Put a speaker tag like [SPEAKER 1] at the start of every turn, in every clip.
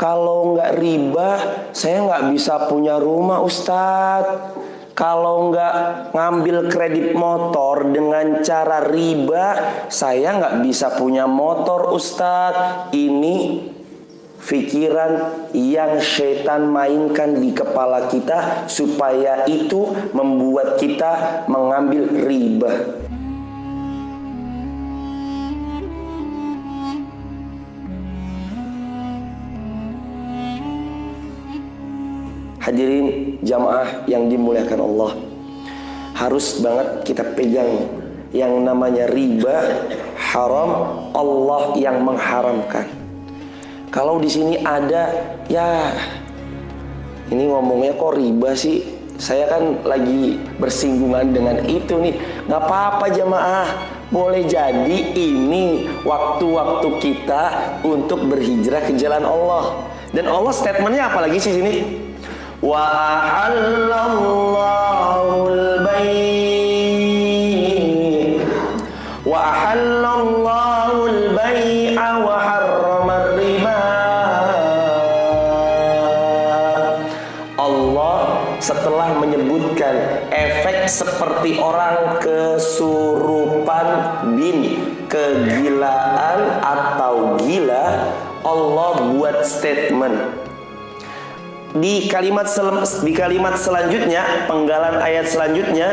[SPEAKER 1] Kalau nggak riba, saya nggak bisa punya rumah Ustadz. Kalau nggak ngambil kredit motor dengan cara riba, saya nggak bisa punya motor Ustadz. Ini pikiran yang syaitan mainkan di kepala kita, supaya itu membuat kita mengambil riba. Hadirin jamaah yang dimuliakan Allah, harus banget kita pegang yang namanya riba haram, Allah yang mengharamkan. Kalau di sini ada, ya ini ngomongnya kok riba sih, saya kan lagi bersinggungan dengan itu nih. Nggak apa-apa jamaah, boleh jadi ini waktu-waktu kita untuk berhijrah ke jalan Allah. Dan Allah statementnya apa lagi sih sini? Wa ahallallahul bai' wa ahallallahul bai'a wa harramar riba. Allah setelah menyebutkan efek seperti orang kesurupan bin, kegilaan atau gila, Allah buat statement. Di kalimat selanjutnya, penggalan ayat selanjutnya,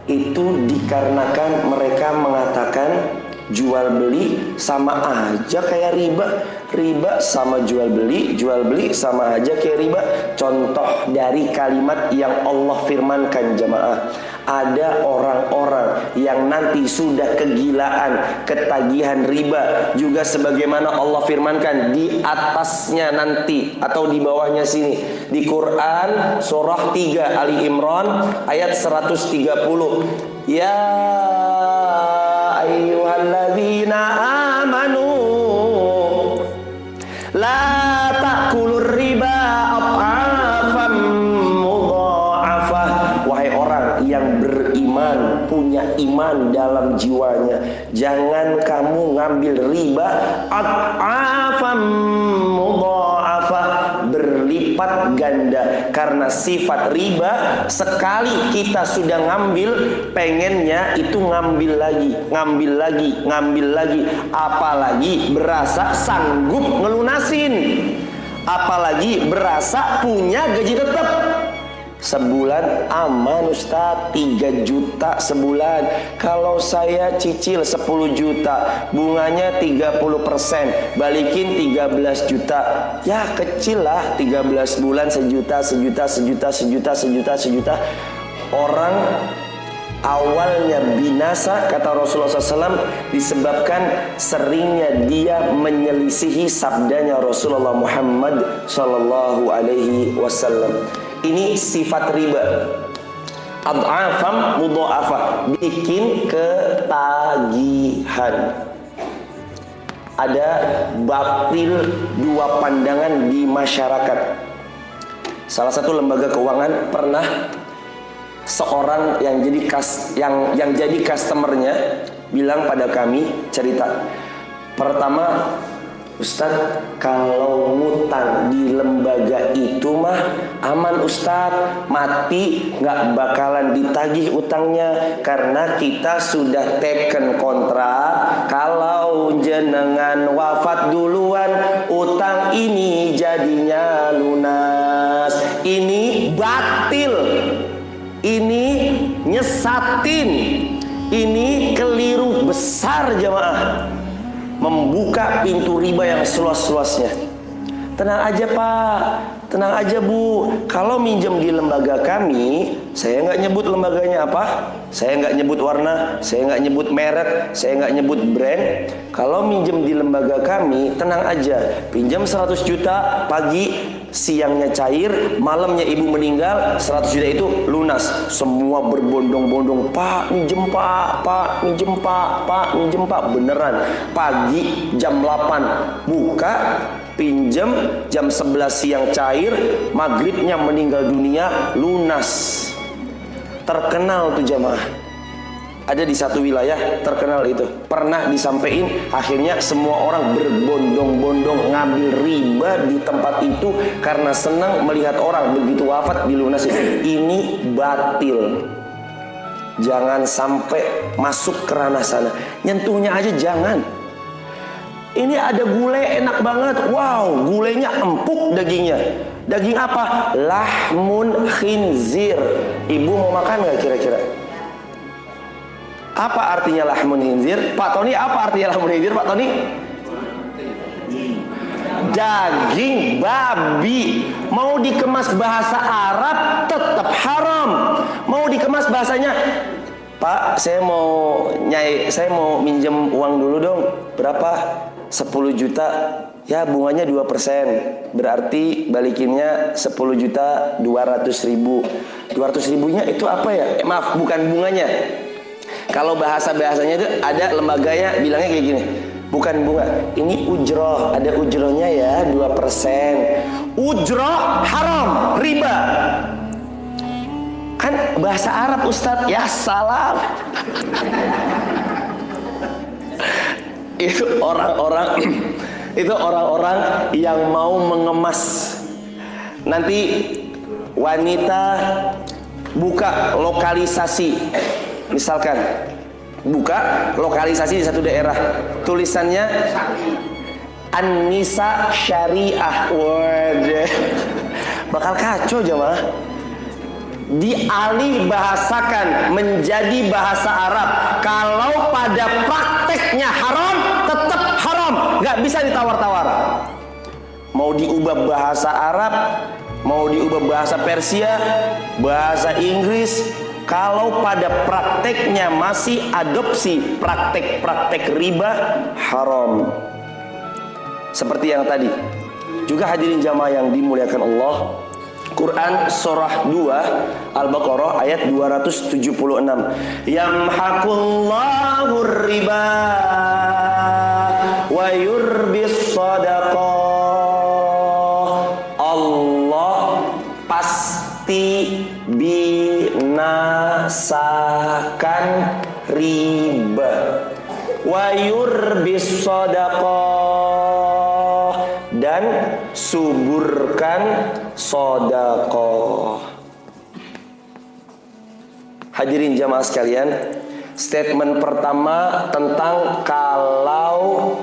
[SPEAKER 1] itu dikarenakan mereka mengatakan jual beli sama aja kayak riba. Riba sama jual beli sama aja kayak riba. Contoh dari kalimat yang Allah firmankan jamaah, ada orang-orang yang nanti sudah kegilaan, ketagihan riba, juga sebagaimana Allah firmankan di atasnya nanti atau di bawahnya sini di Quran surah 3 Ali Imran ayat 130. Ya ayyuhalladzina amanu la ta'kulur riba adhafan mudha'afah. Wahai orang yang beriman, punya iman dalam jiwanya, jangan kamu ngambil riba adhafan mudha'afah, berlipat ganda. Karena sifat riba, sekali kita sudah ngambil, pengennya itu ngambil lagi, apalagi berasa sanggup ngelunasin, apalagi berasa punya gaji tetap. Sebulan aman Ustaz, 3 juta sebulan. Kalau saya cicil 10 juta, bunganya 30%, balikin 13 juta. Ya kecil lah, 13 bulan sejuta. Orang awalnya binasa, kata Rasulullah SAW, disebabkan seringnya dia menyelisihi sabdanya Rasulullah Muhammad SAW. Ini sifat riba, ad'afam mudha'afah, bikin ketagihan. Ada batil 2 pandangan di masyarakat. Salah satu lembaga keuangan pernah seorang yang jadi customernya bilang pada kami, cerita, pertama, Ustadz, kalau ngutang di lembaga itu mah aman Ustadz, mati nggak bakalan ditagih utangnya, karena kita sudah teken kontrak, kalau jenengan wafat duluan, utang ini jadinya lunas. Ini batil, ini nyesatin, ini keliru besar jamaah, membuka pintu riba yang seluas-luasnya. Tenang aja Pak, tenang aja Bu, kalau minjem di lembaga kami, saya nggak nyebut lembaganya apa, saya nggak nyebut warna, saya nggak nyebut merek, saya nggak nyebut brand. Kalau minjem di lembaga kami, tenang aja, pinjam 100 juta pagi, siangnya cair, malamnya ibu meninggal, 100 juta itu lunas. Semua berbondong-bondong, Pak minjem Pak, Pak minjem Pak, Pak minjem Pak. Beneran, pagi jam 8 buka, pinjam jam 11 siang cair, maghribnya meninggal dunia, lunas. Terkenal tuh jamaah. Ada di satu wilayah terkenal itu, pernah disampaikan, akhirnya semua orang berbondong-bondong ngambil riba di tempat itu karena senang melihat orang begitu wafat dilunasin. Ini batil. Jangan sampai masuk ke ranah sana. Nyentuhnya aja jangan. Ini ada gulai enak banget. Wow, gulainya empuk dagingnya. Daging apa? Lahmun khinzir. Ibu mau makan nggak kira-kira? Apa artinya lahmun khinzir? Pak Tony, apa artinya lahmun khinzir, Pak Tony? Daging babi. Mau dikemas bahasa Arab tetap haram. Mau dikemas bahasanya, Pak, saya mau minjem uang dulu dong. Berapa? 10 juta. Ya, bunganya 2%. Berarti balikinnya 10.200.000. 200 ribunya itu apa ya? Maaf, bukan bunganya. Kalau bahasanya itu ada lembaganya bilangnya kayak gini. Bukan bunga, ini ujroh. Ada ujrohnya ya, 2%. Ujroh haram, riba. Kan bahasa Arab Ustadz. Ya salam. Itu orang-orang yang mau mengemas. Nanti wanita buka lokalisasi. Misalkan buka lokalisasi di satu daerah, tulisannya An-Nisa Syariah. Waduh, bakal kacau jemaah. Dialih bahasakan menjadi bahasa Arab. Kalau pada prakteknya haram, tetap haram, nggak bisa ditawar-tawar. Mau diubah bahasa Arab, mau diubah bahasa Persia, bahasa Inggris, kalau pada prakteknya masih adopsi praktek-praktek riba, haram. Seperti yang tadi. Juga hadirin jamaah yang dimuliakan Allah, Quran surah 2 Al-Baqarah ayat 276. Yamhaqullahu riba wa yurbis shadaqah. Allah pasti binasakan riba. Wa yurbis shadaqah, dan suburkan sedekah. Hadirin jamaah sekalian, statement pertama tentang kalau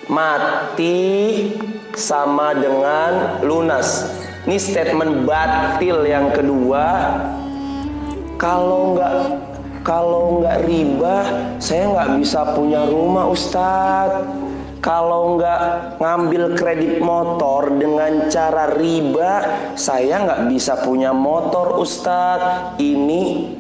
[SPEAKER 1] mati sama dengan lunas. Ini statement batil yang kedua. Kalau nggak riba, saya nggak bisa punya rumah, Ustadz. Kalau nggak ngambil kredit motor dengan cara riba, saya nggak bisa punya motor, Ustadz. Ini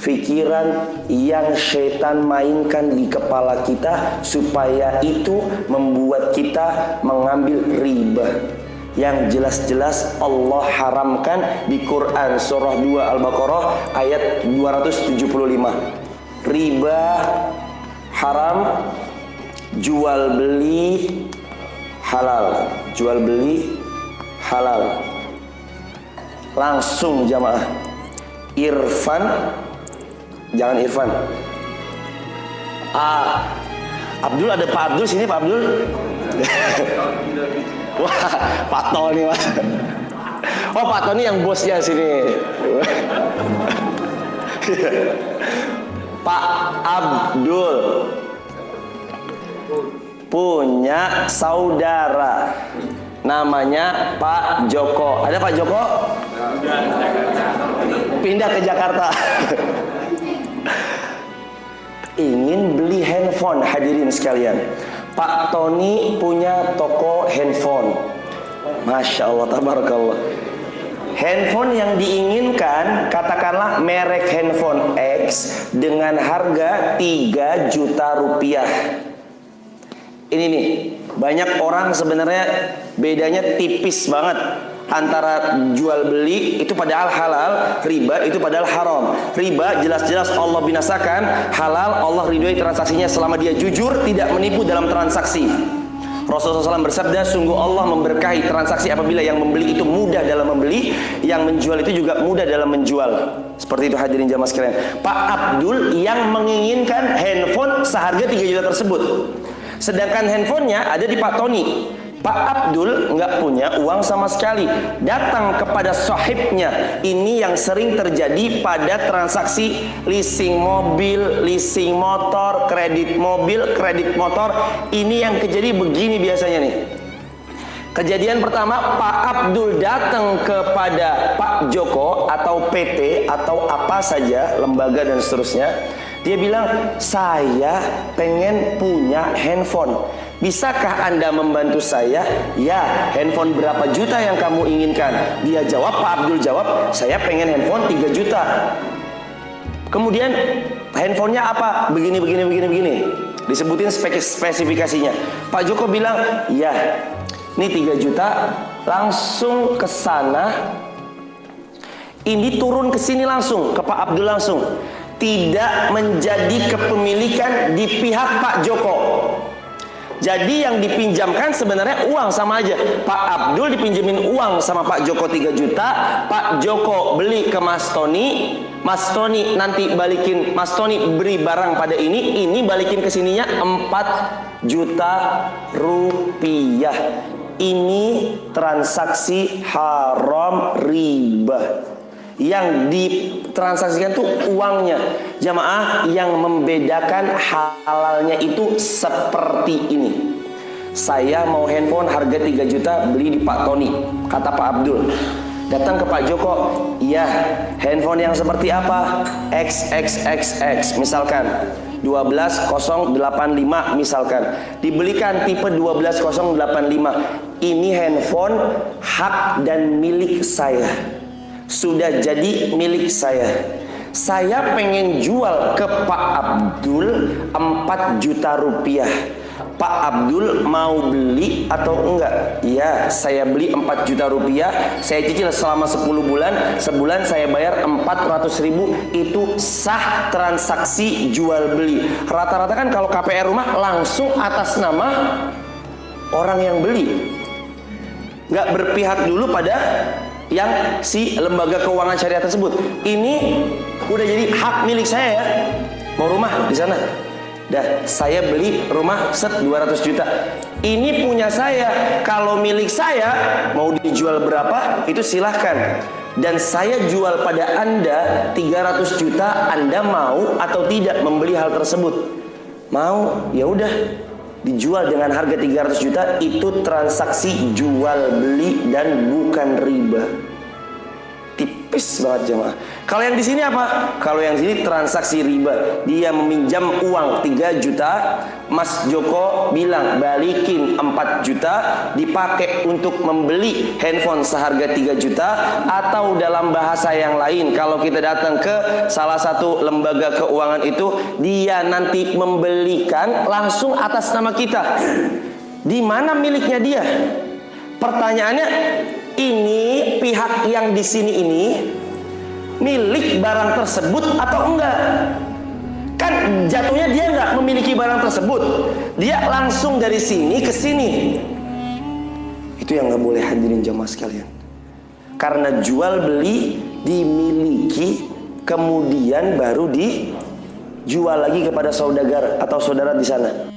[SPEAKER 1] pikiran yang syaitan mainkan di kepala kita supaya itu membuat kita mengambil riba. Yang jelas-jelas Allah haramkan di Quran surah 2 Al-Baqarah ayat 275. Riba haram, jual beli halal. Jual beli halal. Langsung jamaah. Irfan, jangan Irfan. Abdul, ada Pak Abdul sini, Pak Abdul. Wah, Pak Tony mas. Oh, Pak Tony yang bosnya sini. Pak Abdul punya saudara namanya Pak Joko. Ada Pak Joko? Pindah ke Jakarta. Ingin beli handphone, hadirin sekalian. Pak Tony punya toko handphone. Masya Allah, tabarakallah. Handphone yang diinginkan, katakanlah merek handphone X dengan harga 3 juta rupiah. Ini nih, banyak orang sebenarnya bedanya tipis banget antara jual beli itu padahal halal, riba itu padahal haram. Riba jelas-jelas Allah binasakan, halal Allah ridhoi transaksinya selama dia jujur, tidak menipu dalam transaksi. Rasulullah SAW bersabda, sungguh Allah memberkahi transaksi apabila yang membeli itu mudah dalam membeli, yang menjual itu juga mudah dalam menjual. Seperti itu hadirin jamaah sekalian. Pak Abdul yang menginginkan handphone seharga 3 juta tersebut, sedangkan handphonenya ada di Pak Tony. Pak Abdul nggak punya uang sama sekali, datang kepada sahibnya. Ini yang sering terjadi pada transaksi leasing mobil, leasing motor, kredit mobil, kredit motor. Ini yang kejadi begini biasanya nih. Kejadian pertama, Pak Abdul datang kepada Pak Joko atau PT atau apa saja, lembaga dan seterusnya. Dia bilang, saya pengen punya handphone. Bisakah Anda membantu saya? Ya, handphone berapa juta yang kamu inginkan? Dia jawab, Pak Abdul jawab, saya pengen handphone 3 juta. Kemudian handphonenya apa? Begini. Disebutin spesifikasinya. Pak Joko bilang, ya, ini 3 juta, langsung ke sana. Ini turun ke sini langsung, ke Pak Abdul langsung. Tidak menjadi kepemilikan di pihak Pak Joko. Jadi yang dipinjamkan sebenarnya uang sama aja. Pak Abdul dipinjemin uang sama Pak Joko 3 juta. Pak Joko beli ke Mas Tony. Mas Tony nanti balikin, Mas Tony beri barang pada ini balikin ke sininya 4 juta rupiah. Ini transaksi haram riba. Yang ditransaksikan tuh uangnya. Jamaah, yang membedakan halalnya itu seperti ini. Saya mau handphone harga 3 juta, beli di Pak Tony, kata Pak Abdul. Datang ke Pak Joko, iya, handphone yang seperti apa? XXXX misalkan, 12085 misalkan. Dibelikan tipe 12085. Ini handphone hak dan milik saya, sudah jadi milik saya. Saya pengen jual ke Pak Abdul 4 juta rupiah. Pak Abdul mau beli atau enggak? Ya, saya beli 4 juta rupiah. Saya cicil selama 10 bulan. Sebulan saya bayar 400 ribu. Itu sah transaksi jual beli. Rata-rata kan kalau KPR rumah langsung atas nama orang yang beli, nggak berpihak dulu pada yang si lembaga keuangan syariah tersebut. Ini udah jadi hak milik saya ya. Mau rumah di sana. Dah, saya beli rumah 200 juta. Ini punya saya. Kalau milik saya mau dijual berapa itu silahkan. Dan saya jual pada Anda 300 juta. Anda mau atau tidak membeli hal tersebut? Mau, ya udah. Dijual dengan harga 300 juta, itu transaksi jual beli dan bukan riba. Tipis banget jemaah. Kalau yang di sini apa? Kalau yang di sini transaksi riba. Dia meminjam uang 3 juta, Mas Joko bilang balikin 4 juta, dipakai untuk membeli handphone seharga 3 juta. Atau dalam bahasa yang lain, kalau kita datang ke salah satu lembaga keuangan itu, dia nanti membelikan langsung atas nama kita. Di mana miliknya dia? Pertanyaannya, ini pihak yang di sini ini milik barang tersebut atau enggak? Kan jatuhnya dia enggak memiliki barang tersebut. Dia langsung dari sini ke sini. Itu yang enggak boleh hadirin jamaah sekalian. Karena jual beli dimiliki, kemudian baru dijual lagi kepada saudagar atau saudara di sana.